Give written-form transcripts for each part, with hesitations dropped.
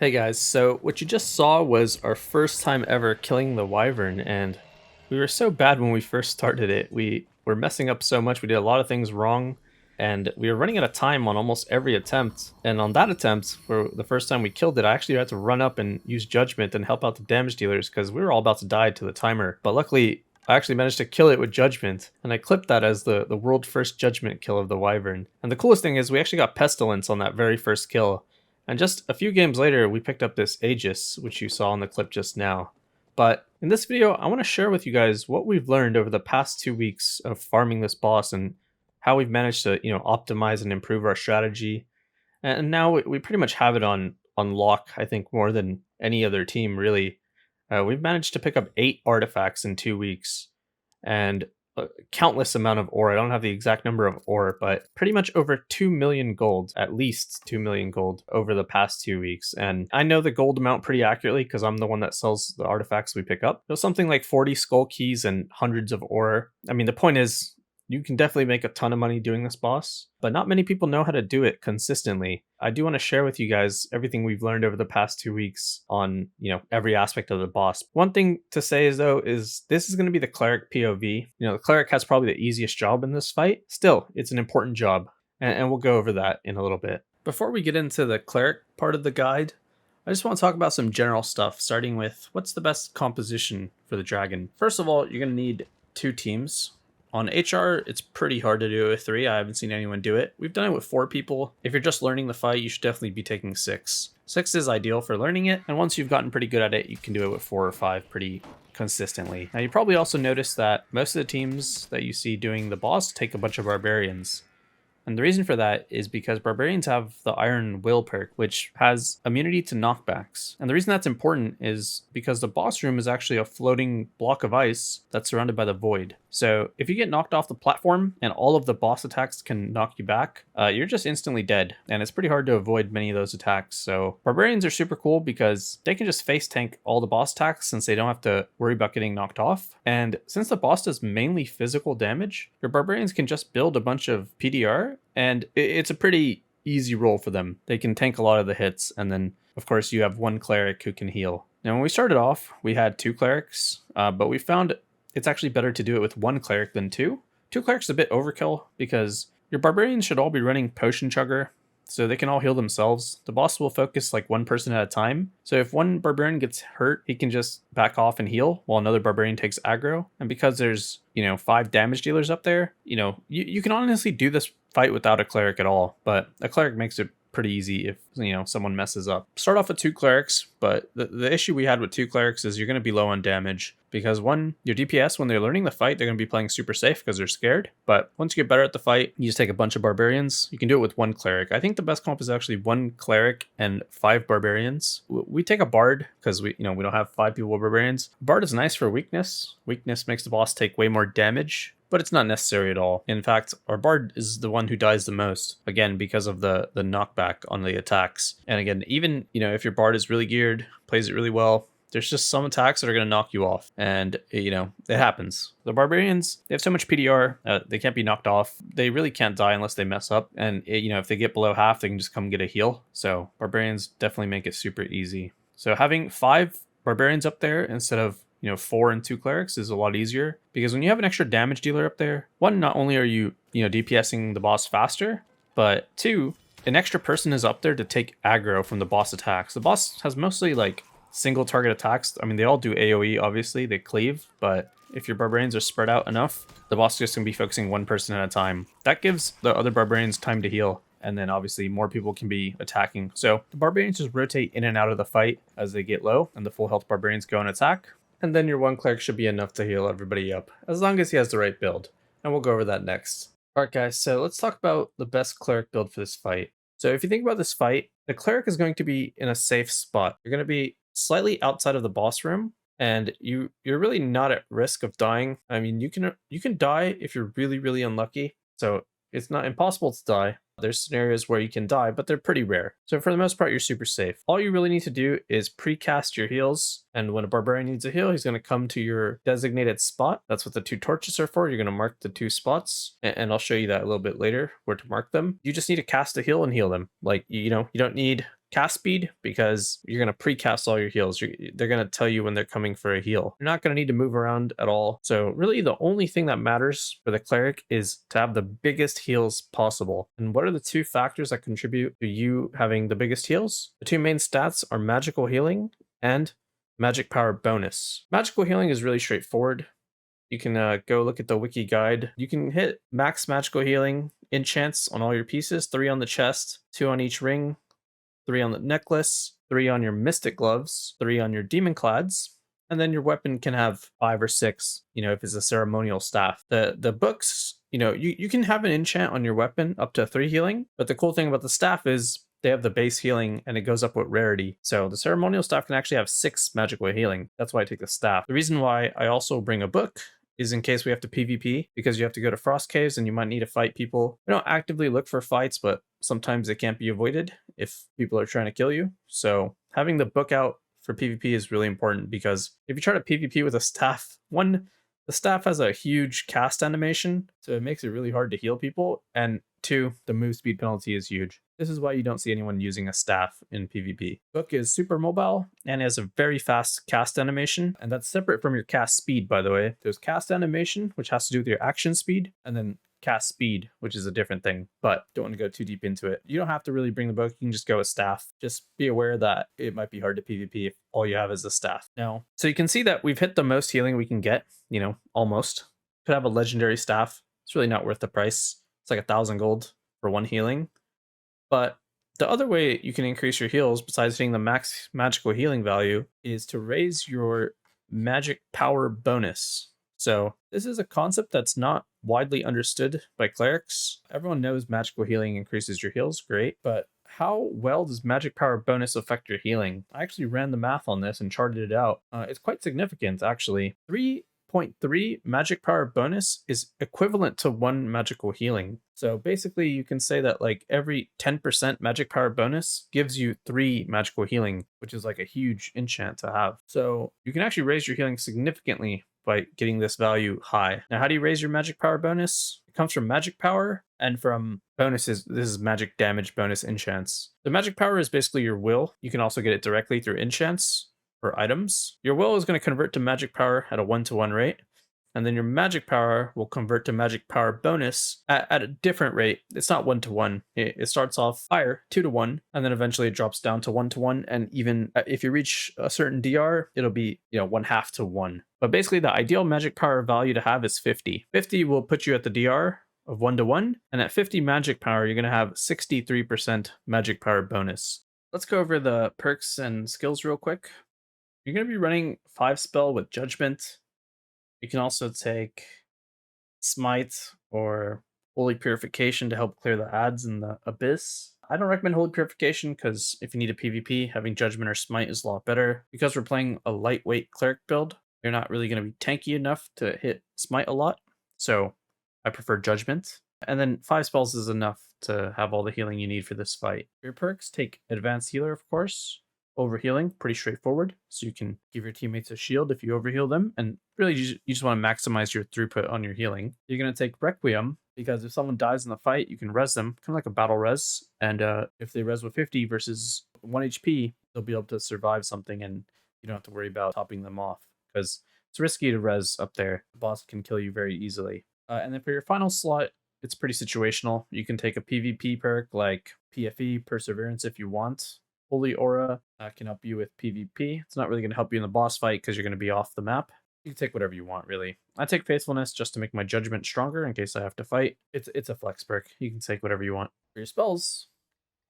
Hey guys, so what you just saw was our first time ever killing the Wyvern, and we were so bad when we first started it. We were messing up so much, we did a lot of things wrong, and we were running out of time on almost every attempt. And on that attempt, for the first time we killed it, I actually had to run up and use Judgment and help out the damage dealers because we were all about to die to the timer. But luckily, I actually managed to kill it with Judgment, and I clipped that as the world first Judgment kill of the Wyvern. And the coolest thing is we actually got Pestilence on that very first kill. And just a few games later, we picked up this Aegis, which you saw in the clip just now. But in this video, I want to share with you guys what we've learned over the past 2 weeks of farming this boss and how we've managed to, optimize and improve our strategy. And now we pretty much have it on lock, I think, more than any other team, really. We've managed to pick up 8 artifacts in 2 weeks. And a countless amount of ore. I don't have the exact number of ore, but pretty much over 2 million gold, at least 2 million gold over the past 2 weeks. And I know the gold amount pretty accurately because I'm the one that sells the artifacts we pick up. It was something like 40 skull keys and hundreds of ore. I mean, the point is, you can definitely make a ton of money doing this boss, but not many people know how to do it consistently. I do want to share with you guys everything we've learned over the past 2 weeks on, every aspect of the boss. One thing to say is though, is this is going to be the Cleric POV. The Cleric has probably the easiest job in this fight. Still, it's an important job, and we'll go over that in a little bit. Before we get into the Cleric part of the guide, I just want to talk about some general stuff, starting with what's the best composition for the dragon. First of all, you're going to need 2 teams. On HR, it's pretty hard to do it with 3. I haven't seen anyone do it. We've done it with 4 people. If you're just learning the fight, you should definitely be taking 6. 6 is ideal for learning it, and once you've gotten pretty good at it, you can do it with 4 or 5 pretty consistently. Now, you probably also noticed that most of the teams that you see doing the boss take a bunch of barbarians. And the reason for that is because barbarians have the Iron Will perk, which has immunity to knockbacks. And the reason that's important is because the boss room is actually a floating block of ice that's surrounded by the void. So if you get knocked off the platform and all of the boss attacks can knock you back, you're just instantly dead. And it's pretty hard to avoid many of those attacks. So barbarians are super cool because they can just face tank all the boss attacks since they don't have to worry about getting knocked off. And since the boss does mainly physical damage, your barbarians can just build a bunch of PDR, and it's a pretty easy role for them. They can tank a lot of the hits, and then of course you have 1 cleric who can heal. Now when we started off, we had 2 clerics, but we found it's actually better to do it with 1 cleric than 2. 2 clerics is a bit overkill because your barbarians should all be running potion chugger, so they can all heal themselves. The boss will focus like 1 person at a time. So if 1 barbarian gets hurt, he can just back off and heal while another barbarian takes aggro. And because there's, 5 damage dealers up there, you can honestly do this fight without a cleric at all, but a cleric makes it pretty easy if someone messes up. Start off with 2 clerics, but the issue we had with 2 clerics is you're going to be low on damage because your DPS, when they're learning the fight, they're going to be playing super safe because they're scared. But once you get better at the fight, you just take a bunch of barbarians. You can do it with 1 cleric. I think the best comp is actually 1 cleric and 5 barbarians. We take a bard because we don't have 5 people with barbarians. Bard is nice for weakness. Weakness makes the boss take way more damage, but it's not necessary at all. In fact, our bard is the one who dies the most, again, because of the knockback on the attacks. And again, even, if your bard is really geared, plays it really well, there's just some attacks that are going to knock you off. And, it happens. The barbarians, they have so much PDR, they can't be knocked off. They really can't die unless they mess up. And, if they get below half, they can just come get a heal. So barbarians definitely make it super easy. So having 5 barbarians up there instead of 4 and 2 clerics is a lot easier because when you have an extra damage dealer up there, 1, not only are you, DPSing the boss faster, but 2, an extra person is up there to take aggro from the boss attacks. The boss has mostly like single target attacks. I mean, they all do AoE, obviously, they cleave, but if your barbarians are spread out enough, the boss is just gonna be focusing 1 person at a time. That gives the other barbarians time to heal. And then obviously more people can be attacking. So the barbarians just rotate in and out of the fight as they get low, and the full health barbarians go and attack. And then your 1 cleric should be enough to heal everybody up, as long as he has the right build. And we'll go over that next. Alright guys, so let's talk about the best cleric build for this fight. So if you think about this fight, the cleric is going to be in a safe spot. You're going to be slightly outside of the boss room, and you're really not at risk of dying. I mean, you can die if you're really, really unlucky. So it's not impossible to die. There's scenarios where you can die, but they're pretty rare. So for the most part, you're super safe. All you really need to do is pre-cast your heals, and when a barbarian needs a heal, he's going to come to your designated spot. That's what the 2 torches are for. You're going to mark the 2 spots, and I'll show you that a little bit later, where to mark them. You just need to cast a heal and heal them. Like, you don't need cast speed, because you're going to pre-cast all your heals. They're going to tell you when they're coming for a heal. You're not going to need to move around at all. So really the only thing that matters for the cleric is to have the biggest heals possible. And what are the two factors that contribute to you having the biggest heals? The two main stats are magical healing and magic power bonus. Magical healing is really straightforward. You can go look at the wiki guide. You can hit max magical healing enchants on all your pieces, 3 on the chest, 2 on each ring, 3 on the necklace, 3 on your mystic gloves, 3 on your demon clads, and then your weapon can have 5 or 6, if it's a ceremonial staff. The books, you can have an enchant on your weapon up to 3 healing, but the cool thing about the staff is they have the base healing and it goes up with rarity. So the ceremonial staff can actually have 6 magical healing. That's why I take the staff. The reason why I also bring a book is in case we have to PvP, because you have to go to Frost Caves and you might need to fight people. We don't actively look for fights, but sometimes they can't be avoided if people are trying to kill you. So having the book out for PvP is really important, because if you try to PvP with a staff, the staff has a huge cast animation, so it makes it really hard to heal people, and 2, the move speed penalty is huge. This is why you don't see anyone using a staff in PvP. Book is super mobile and has a very fast cast animation, and that's separate from your cast speed, by the way. There's cast animation, which has to do with your action speed, and then cast speed, which is a different thing, but don't want to go too deep into it. You don't have to really bring the book, you can just go with staff. Just be aware that it might be hard to PvP if all you have is the staff. Now, so you can see that we've hit the most healing we can get, almost. Could have a legendary staff. It's really not worth the price. It's like 1,000 gold for 1 healing. But the other way you can increase your heals, besides hitting the max magical healing value, is to raise your magic power bonus. So this is a concept that's not widely understood by clerics. Everyone knows magical healing increases your heals, great, but how well does magic power bonus affect your healing? I actually ran the math on this and charted it out. It's quite significant, actually. 3.3 magic power bonus is equivalent to 1 magical healing. So basically you can say that like every 10% magic power bonus gives you 3 magical healing, which is like a huge enchant to have. So you can actually raise your healing significantly by getting this value high. Now, how do you raise your magic power bonus? It comes from magic power and from bonuses. This is magic damage bonus enchants. The magic power is basically your will. You can also get it directly through enchants or items. Your will is going to convert to magic power at a 1-to-1 rate, and then your magic power will convert to magic power bonus at a different rate. It's not 1-to-1. It starts off higher, 2-to-1, and then eventually it drops down to 1-to-1. And even if you reach a certain DR, it'll be 1/2 to 1. But basically, the ideal magic power value to have is 50. 50 will put you at the DR of 1-to-1, and at 50 magic power, you're going to have 63% magic power bonus. Let's go over the perks and skills real quick. You're going to be running 5 spell with Judgment. You can also take Smite or Holy Purification to help clear the ads in the Abyss. I don't recommend Holy Purification because if you need a PvP, having Judgment or Smite is a lot better. Because we're playing a lightweight Cleric build, you're not really going to be tanky enough to hit Smite a lot. So I prefer Judgment. And then 5 spells is enough to have all the healing you need for this fight. Your perks take Advanced Healer, of course. Overhealing, pretty straightforward. So you can give your teammates a shield if you overheal them. And really, you just want to maximize your throughput on your healing. You're going to take Requiem, because if someone dies in the fight, you can res them, kind of like a battle res. And if they res with 50 versus 1 HP, they'll be able to survive something and you don't have to worry about topping them off, because it's risky to res up there. The boss can kill you very easily. And then for your final slot, it's pretty situational. You can take a PvP perk like PFE, Perseverance, if you want. Holy Aura can help you with PvP. It's not really going to help you in the boss fight because you're going to be off the map. You can take whatever you want, really. I take Faithfulness just to make my Judgment stronger in case I have to fight. It's a flex perk. You can take whatever you want. For your spells,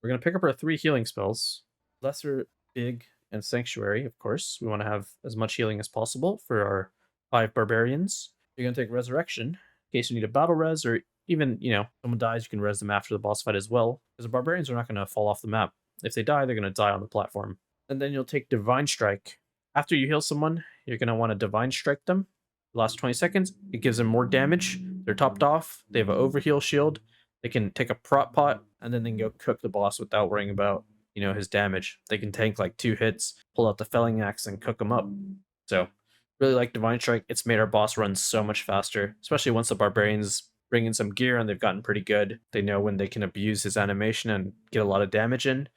we're going to pick up our 3 healing spells. Lesser, Big, and Sanctuary, of course. We want to have as much healing as possible for our 5 Barbarians. You're going to take Resurrection in case you need a battle res, or even, someone dies, you can res them after the boss fight as well. Because the Barbarians are not going to fall off the map. If they die, they're going to die on the platform. And then you'll take Divine Strike. After you heal someone, you're going to want to Divine Strike them. The last 20 seconds, it gives them more damage. They're topped off. They have an overheal shield. They can take a prop pot, and then they can go cook the boss without worrying about, his damage. They can tank like 2 hits, pull out the Felling Axe, and cook them up. So, really like Divine Strike. It's made our boss run so much faster, especially once the Barbarians bring in some gear and they've gotten pretty good. They know when they can abuse his animation and get a lot of damage in.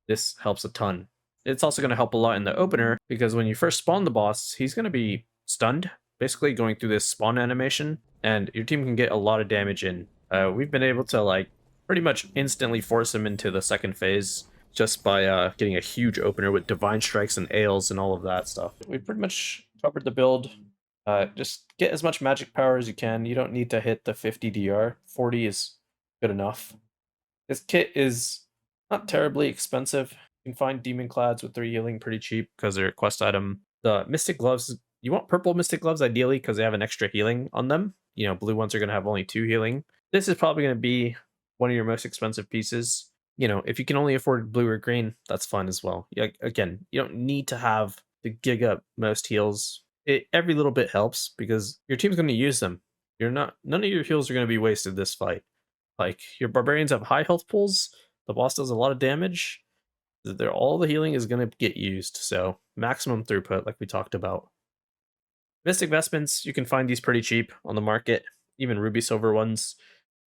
this helps a ton. It's also going to help a lot in the opener, because when you first spawn the boss, he's going to be stunned, basically going through this spawn animation, and your team can get a lot of damage in. We've been able to like pretty much instantly force him into the second phase just by getting a huge opener with divine strikes and ails and all of that stuff. We pretty much covered the build. Just get as much magic power as you can. You don't need to hit the 50 DR. 40 is good enough. This kit is not terribly expensive. You can find demon clads with 3 healing pretty cheap because they're a quest item. The mystic gloves, you want purple mystic gloves ideally because they have an extra healing on them. You know, blue ones are going to have only 2 healing. This is probably going to be one of your most expensive pieces. You know, if you can only afford blue or green, that's fine as well. Again, you don't need to have the giga most heals. Every little bit helps because your team's going to use them. None of your heals are going to be wasted this fight. Like, your barbarians have high health pools, the boss does a lot of damage, all the healing is going to get used, so maximum throughput like we talked about. Mystic vestments, you can find these pretty cheap on the market, even ruby silver ones.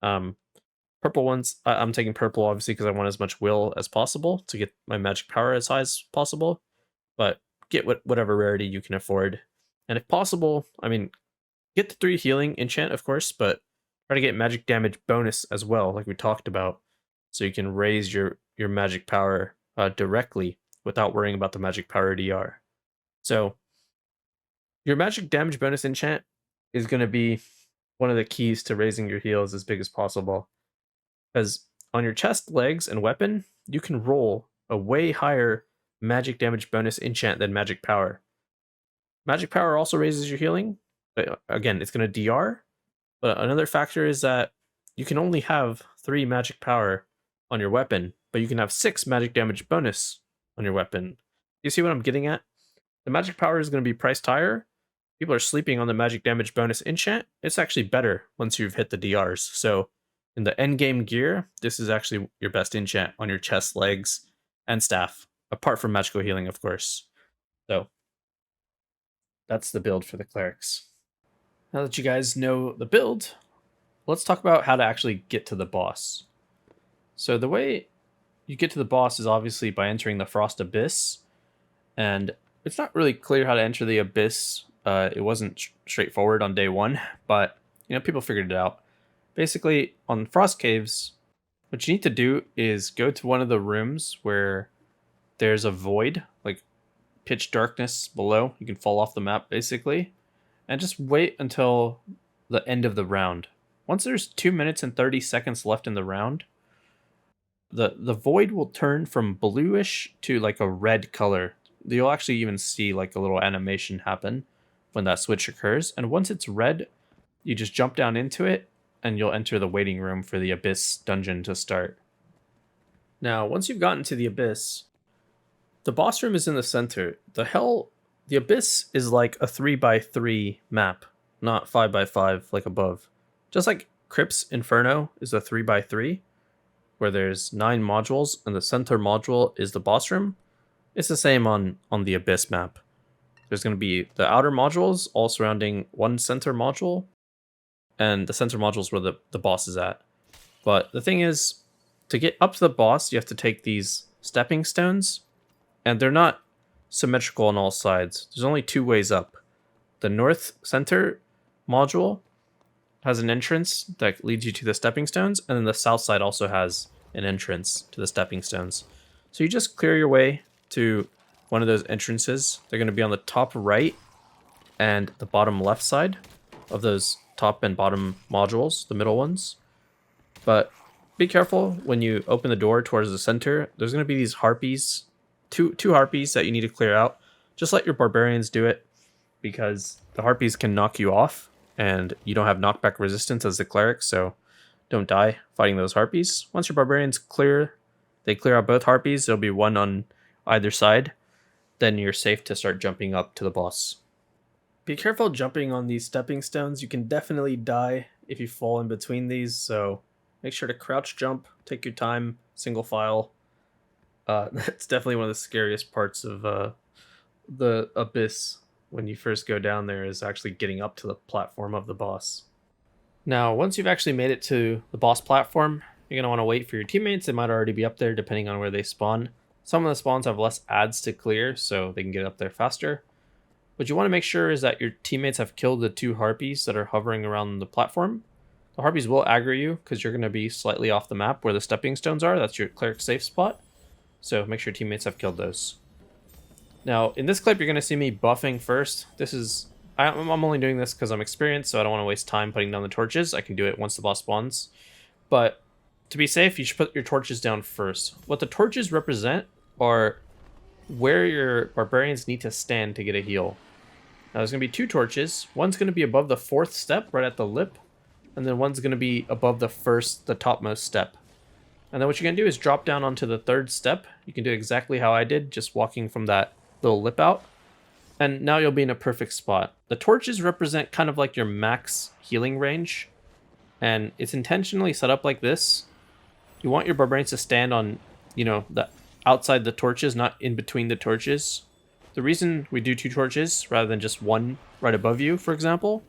Purple ones, I'm taking purple obviously because I want as much will as possible to get my magic power as high as possible, but get whatever rarity you can afford. And if possible, I mean, get the 3 healing enchant, of course, but try to get magic damage bonus as well, like we talked about, so you can raise your magic power directly without worrying about the magic power DR. So your magic damage bonus enchant is going to be one of the keys to raising your heals as big as possible, because on your chest, legs, and weapon, you can roll a way higher magic damage bonus enchant than magic power. Magic power also raises your healing, but again, it's going to DR. But another factor is that you can only have 3 magic power on your weapon, but you can have 6 magic damage bonus on your weapon. You see what I'm getting at? The magic power is going to be priced higher. People are sleeping on the magic damage bonus enchant. It's actually better once you've hit the DRs. So in the end game gear, this is actually your best enchant on your chest, legs, and staff, apart from magical healing, of course. So that's the build for the clerics. Now that you guys know the build, let's talk about how to actually get to the boss. So the way you get to the boss is obviously by entering the Frost Abyss, and it's not really clear how to enter the Abyss. It wasn't straightforward on day 1, but you know, people figured it out. Basically, on Frost Caves, what you need to do is go to one of the rooms where there's a void, like pitch darkness below. You can fall off the map, basically. And just wait until the end of the round. Once there's 2 minutes and 30 seconds left in the round, the void will turn from bluish to like a red color. You'll actually even see like a little animation happen when that switch occurs. And once it's red, you just jump down into it and you'll enter the waiting room for the Abyss dungeon to start. Now, once you've gotten to the Abyss, the boss room is in the center. The Abyss is like a 3x3 map, not 5x5 like above. Just like Crypt's Inferno is a 3x3, where there's 9 modules and the center module is the boss room. It's the same on the Abyss map. There's going to be the outer modules all surrounding one center module, and the center module is where the boss is at. But the thing is, to get up to the boss, you have to take these stepping stones, and they're not symmetrical on all sides. There's only 2 ways up. The north center module has an entrance that leads you to the stepping stones, and then the south side also has an entrance to the stepping stones. So you just clear your way to one of those entrances. They're going to be on the top right and the bottom left side of those top and bottom modules, the middle ones. But be careful when you open the door towards the center. There's going to be these harpies, two harpies that you need to clear out. Just let your barbarians do it, because the harpies can knock you off and you don't have knockback resistance as the cleric, so don't die fighting those harpies. Once your barbarians clear out both harpies, there'll be one on either side. Then you're safe to start jumping up to the boss. Be careful jumping on these stepping stones. You can definitely die if you fall in between these, so make sure to crouch jump, take your time, single file. That's definitely one of the scariest parts of the Abyss when you first go down there, is actually getting up to the platform of the boss. Now, once you've actually made it to the boss platform, you're going to want to wait for your teammates. They might already be up there depending on where they spawn. Some of the spawns have less ads to clear, so they can get up there faster. What you want to make sure is that your teammates have killed the 2 harpies that are hovering around the platform. The harpies will aggro you because you're going to be slightly off the map where the stepping stones are. That's your cleric safe spot. So make sure teammates have killed those. Now, in this clip, you're going to see me buffing first. I'm only doing this because I'm experienced, so I don't want to waste time putting down the torches. I can do it once the boss spawns. But to be safe, you should put your torches down first. What the torches represent are where your barbarians need to stand to get a heal. Now, there's going to be 2 torches. One's going to be above the 4th step, right at the lip. And then one's going to be above the topmost step. And then what you're going to do is drop down onto the 3rd step. You can do exactly how I did, just walking from that little lip out. And now you'll be in a perfect spot. The torches represent kind of like your max healing range. And it's intentionally set up like this. You want your barbarians to stand on, the outside the torches, not in between the torches. The reason we do 2 torches rather than just one right above you, for example,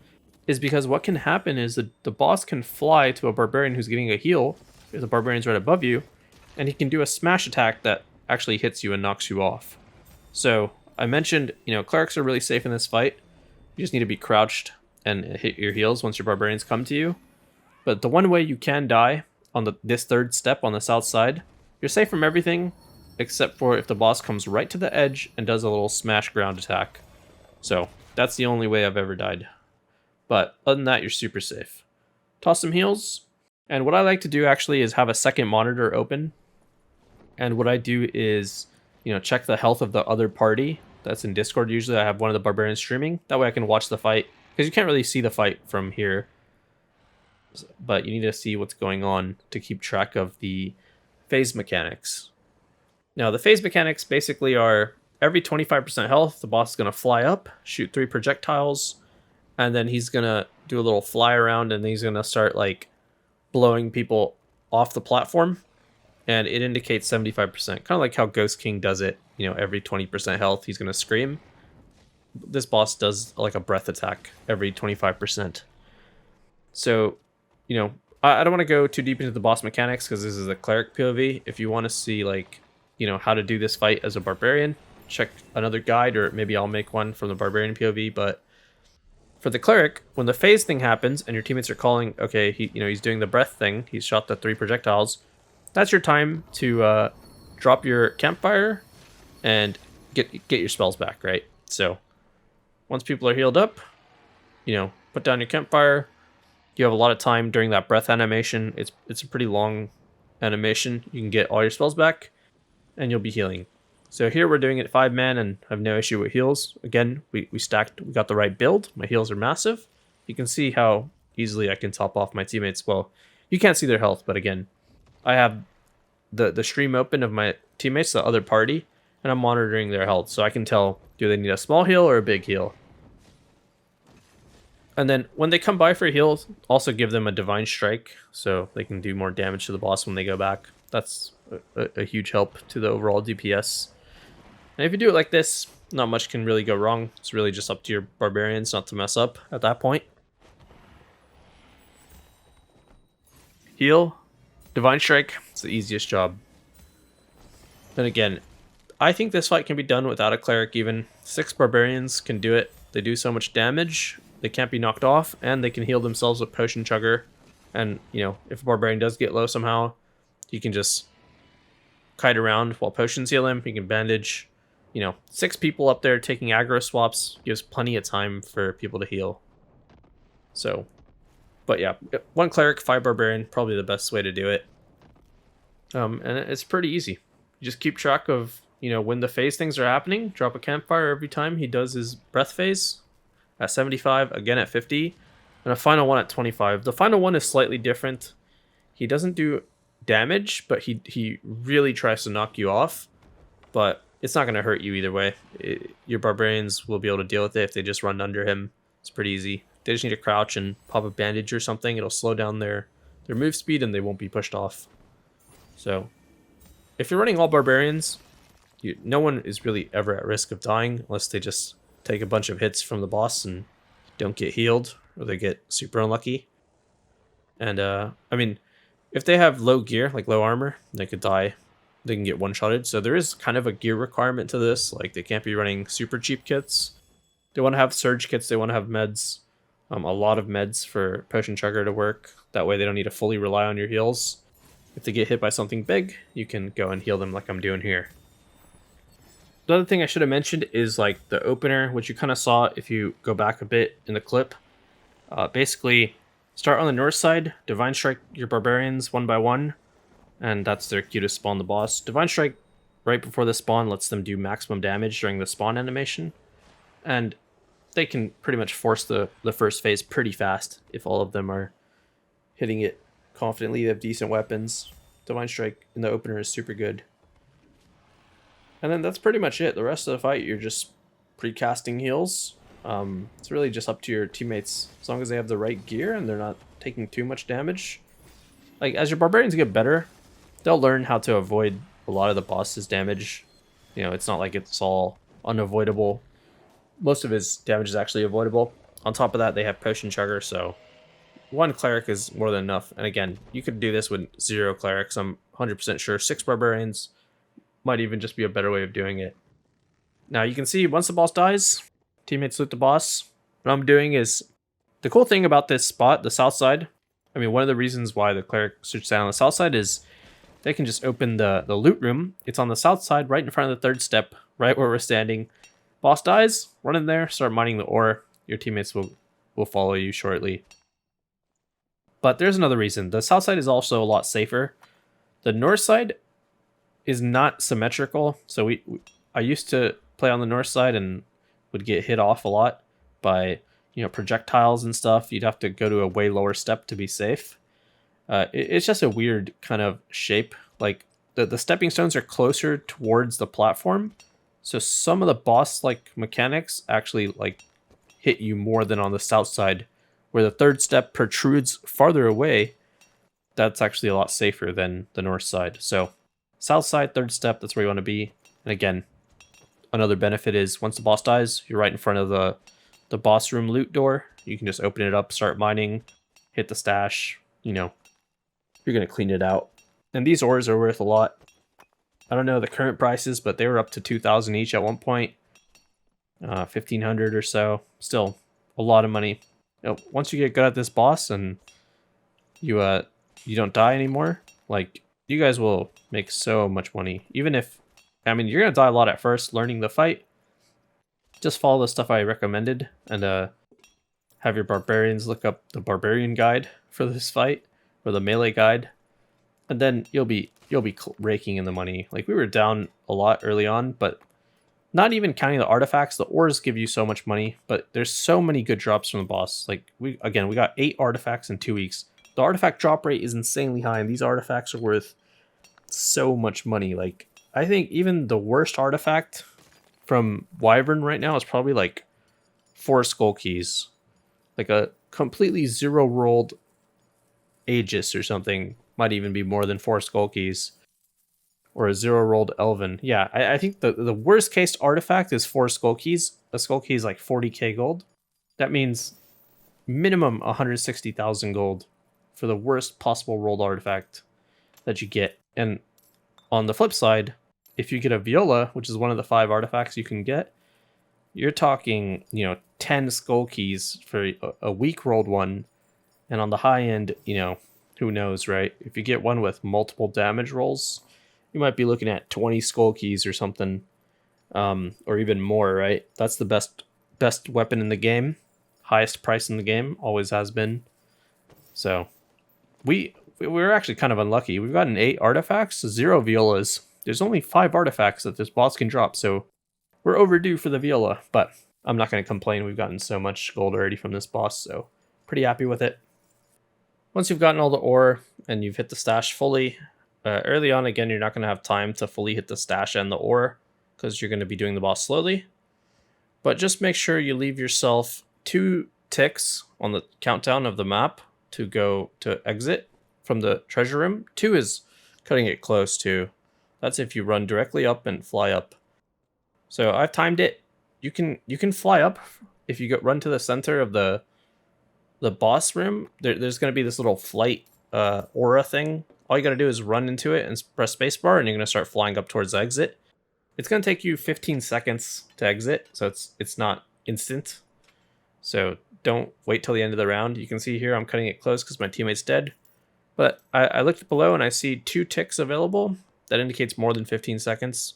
is because what can happen is the boss can fly to a barbarian who's getting a heal if the barbarian's right above you, and he can do a smash attack that actually hits you and knocks you off. So I mentioned, clerics are really safe in this fight. You just need to be crouched and hit your heals once your barbarians come to you. But the one way you can die on this 3rd step on the south side, you're safe from everything except for if the boss comes right to the edge and does a little smash ground attack. So that's the only way I've ever died. But other than that, you're super safe. Toss some heals. And what I like to do actually is have a second monitor open. And what I do is, check the health of the other party. That's in Discord usually. I have one of the barbarians streaming. That way I can watch the fight. Because you can't really see the fight from here. But you need to see what's going on to keep track of the phase mechanics. Now, the phase mechanics basically are every 25% health, the boss is going to fly up, shoot 3 projectiles, and then he's going to do a little fly around, and then he's going to start, blowing people off the platform, and it indicates 75%. Kind of like how Ghost King does it, every 20% health, he's going to scream. This boss does, a breath attack every 25%. So, I don't want to go too deep into the boss mechanics, because this is a cleric POV. If you want to see, how to do this fight as a barbarian, check another guide, or maybe I'll make one from the barbarian POV. But for the cleric, when the phase thing happens and your teammates are calling, okay, he's doing the breath thing, he's shot the 3 projectiles, that's your time to drop your campfire and get your spells back, right? So once people are healed up, put down your campfire. You have a lot of time during that breath animation. It's a pretty long animation. You can get all your spells back, and you'll be healing. So here we're doing it 5-man and have no issue with heals. Again, we got the right build. My heals are massive. You can see how easily I can top off my teammates. Well, you can't see their health, but again, I have the stream open of my teammates, the other party, and I'm monitoring their health. So I can tell, do they need a small heal or a big heal? And then when they come by for a heal, also give them a Divine Strike so they can do more damage to the boss when they go back. That's a huge help to the overall DPS. And if you do it like this, not much can really go wrong. It's really just up to your barbarians not to mess up at that point. Heal, Divine Strike, it's the easiest job. Then again, I think this fight can be done without a cleric even. 6 barbarians can do it. They do so much damage, they can't be knocked off, and they can heal themselves with Potion Chugger. And, if a barbarian does get low somehow, you can just kite around while potions heal him. You can bandage. 6 people up there taking aggro swaps gives plenty of time for people to heal. So, but yeah, 1 cleric, 5 barbarian, probably the best way to do it. And it's pretty easy. You just keep track of, when the phase things are happening. Drop a campfire every time he does his breath phase at 75, again at 50, and a final one at 25. The final one is slightly different. He doesn't do damage, but he really tries to knock you off. But it's not going to hurt you either way. Your barbarians will be able to deal with it if they just run under him. It's pretty easy. They just need to crouch and pop a bandage or something. It'll slow down their move speed and they won't be pushed off. So if you're running all barbarians, no one is really ever at risk of dying unless they just take a bunch of hits from the boss and don't get healed, or they get super unlucky. And if they have low gear, like low armor, they could die they can get one-shotted. So there is kind of a gear requirement to this. Like, they can't be running super cheap kits. They want to have surge kits. They want to have meds. A lot of meds for Potion Chugger to work. That way they don't need to fully rely on your heals. If they get hit by something big, you can go and heal them like I'm doing here. The other thing I should have mentioned is like the opener, which you kind of saw if you go back a bit in the clip. Basically, start on the north side, Divine Strike your Barbarians one by one, and that's their cue to spawn the boss. Divine Strike right before the spawn lets them do maximum damage during the spawn animation, and they can pretty much force the first phase pretty fast if all of them are hitting it confidently. They have decent weapons. Divine Strike in the opener is super good. And then that's pretty much it. The rest of the fight, you're just pre-casting heals. It's really just up to your teammates, as long as they have the right gear and they're not taking too much damage. Like, as your barbarians get better, they'll learn how to avoid a lot of the boss's damage. You know, it's not like it's all unavoidable. Most of his damage is actually avoidable. On top of that, they have Potion Chugger, so one Cleric is more than enough. And again, you could do this with 0 Clerics, I'm 100% sure. 6 Barbarians might even just be a better way of doing it. Now, you can see once the boss dies, teammates loot the boss. What I'm doing is, the cool thing about this spot, the south side, I mean, one of the reasons why the Cleric should stay on the south side is they can just open the loot room. It's on the south side, right in front of the third step, right where we're standing. Boss dies, run in there, start mining the ore. Your teammates will follow you shortly. But there's another reason. The south side is also a lot safer. The north side is not symmetrical. So I used to play on the north side and would get hit off a lot by, you know, projectiles and stuff. You'd have to go to a way lower step to be safe. It's just a weird kind of shape. Like, the stepping stones are closer towards the platform. So some of the boss-like mechanics actually like hit you more than on the south side, where the third step protrudes farther away. That's actually a lot safer than the north side. So south side, third step, that's where you want to be. And again, another benefit is once the boss dies, you're right in front of the boss room loot door. You can just open it up, start mining, hit the stash, you know, you're going to clean it out. And these ores are worth a lot. I don't know the current prices, but they were up to 2,000 each at one point. 1,500 or so. Still a lot of money. You know, once you get good at this boss and you don't die anymore, like, you guys will make so much money. Even if, I mean, you're going to die a lot at first learning the fight. Just follow the stuff I recommended and have your barbarians look up the barbarian guide for this fight, or the melee guide, and then you'll be raking in the money. Like, we were down a lot early on, but not even counting the artifacts, the ores give you so much money, but there's so many good drops from the boss. Like, we got 8 artifacts in 2 weeks. The artifact drop rate is insanely high, and these artifacts are worth so much money. Like, I think even the worst artifact from Wyvern right now is probably like 4 skull keys. Like a completely 0 rolled Aegis or something might even be more than 4 skull keys. Or a 0 rolled Elven. Yeah, I think the worst case artifact is 4 skull keys. A skull key is like 40k gold. That means minimum 160,000 gold for the worst possible rolled artifact that you get. And on the flip side, if you get a Viola, which is one of the 5 artifacts you can get, you're talking, you know, 10 skull keys for a weak rolled one. And on the high end, you know, who knows, right? If you get one with multiple damage rolls, you might be looking at 20 skull keys or something, or even more, right? That's the best weapon in the game, highest price in the game, always has been. So we're actually kind of unlucky. We've gotten 8 artifacts, 0 Violas. There's only 5 artifacts that this boss can drop, so we're overdue for the Viola, but I'm not going to complain. We've gotten so much gold already from this boss, so pretty happy with it. Once you've gotten all the ore and you've hit the stash fully, early on, again, you're not going to have time to fully hit the stash and the ore because you're going to be doing the boss slowly. But just make sure you leave yourself 2 ticks on the countdown of the map to go to exit from the treasure room. 2 is cutting it close to. That's if you run directly up and fly up. So I've timed it. You can fly up if you run to the center of the boss room. There's going to be this little flight aura thing all you got to do is run into it and press spacebar, and you're going to start flying up towards the exit. It's going to take you 15 seconds to exit, so it's not instant. So don't wait till the end of the round. You can see here I'm cutting it close because my teammate's dead. But I looked below and I see 2 ticks available. That indicates more than 15 seconds.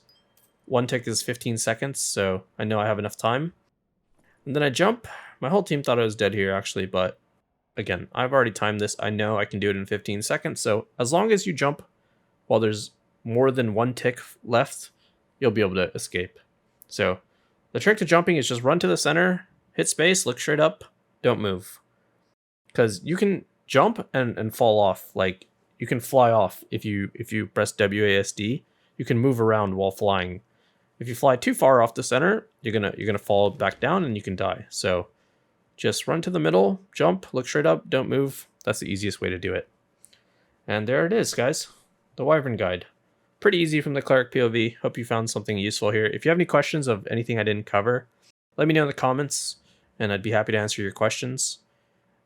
1 tick is 15 seconds, so I know I have enough time. And then I jump. My whole team thought I was dead here, actually, but again, I've already timed this. I know I can do it in 15 seconds, so as long as you jump while there's more than 1 tick left, you'll be able to escape. So the trick to jumping is just run to the center, hit space, look straight up, don't move. Because you can jump and fall off. Like, you can fly off if you press WASD. You can move around while flying. If you fly too far off the center, you're gonna fall back down and you can die. So just run to the middle, jump, look straight up, don't move. That's the easiest way to do it. And there it is, guys. The Wyvern guide. Pretty easy from the Cleric POV. Hope you found something useful here. If you have any questions of anything I didn't cover, let me know in the comments, and I'd be happy to answer your questions.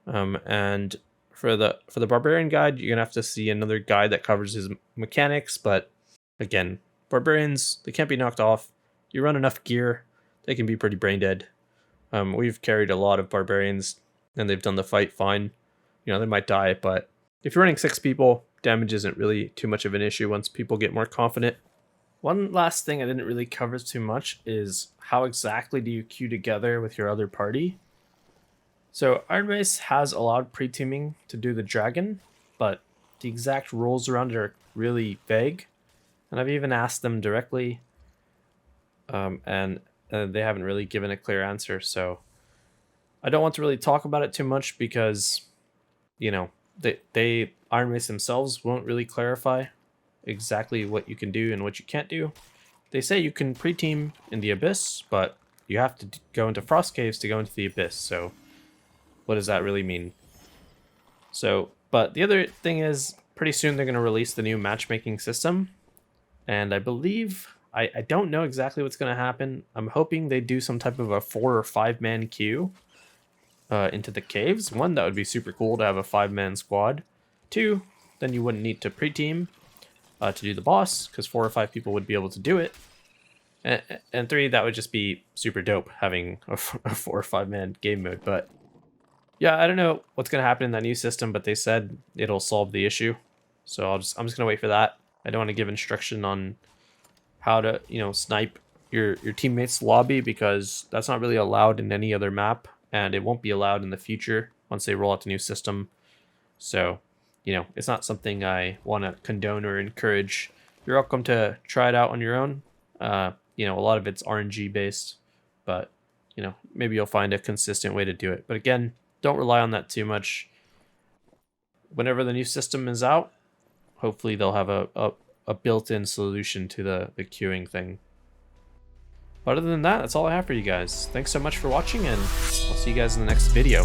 And for the Barbarian guide, you're gonna have to see another guide that covers his mechanics. But again, Barbarians, they can't be knocked off. You run enough gear, they can be pretty brain dead. We've carried a lot of Barbarians, and they've done the fight fine. You know, they might die, but if you're running 6 people, damage isn't really too much of an issue once people get more confident. One last thing I didn't really cover too much is how exactly do you queue together with your other party. So Ironbase has allowed pre-teaming to do the dragon, but the exact rules around it are really vague. And I've even asked them directly, and they haven't really given a clear answer. So I don't want to really talk about it too much because, you know, they Ironbase themselves won't really clarify exactly what you can do and what you can't do. They say you can pre-team in the Abyss, but you have to go into Frost Caves to go into the Abyss. So what does that really mean? So, but the other thing is, pretty soon they're going to release the new matchmaking system. And I believe, I don't know exactly what's going to happen. I'm hoping they do some type of a 4 or 5 man queue into the caves. 1, that would be super cool to have a 5-man squad. 2, then you wouldn't need to pre-team to do the boss, because 4 or 5 people would be able to do it. And 3, that would just be super dope, having a 4 or 5 man game mode. But yeah, I don't know what's going to happen in that new system, but they said it'll solve the issue. So I'm just going to wait for that. I don't want to give instruction on how to, you know, snipe your teammates' lobby, because that's not really allowed in any other map, and it won't be allowed in the future once they roll out the new system. So, you know, it's not something I want to condone or encourage. You're welcome to try it out on your own. You know, a lot of it's RNG based, but, you know, maybe you'll find a consistent way to do it. But again, don't rely on that too much. Whenever the new system is out, hopefully they'll have a built-in solution to the queuing thing. But other than that, that's all I have for you guys. Thanks so much for watching, and I'll see you guys in the next video.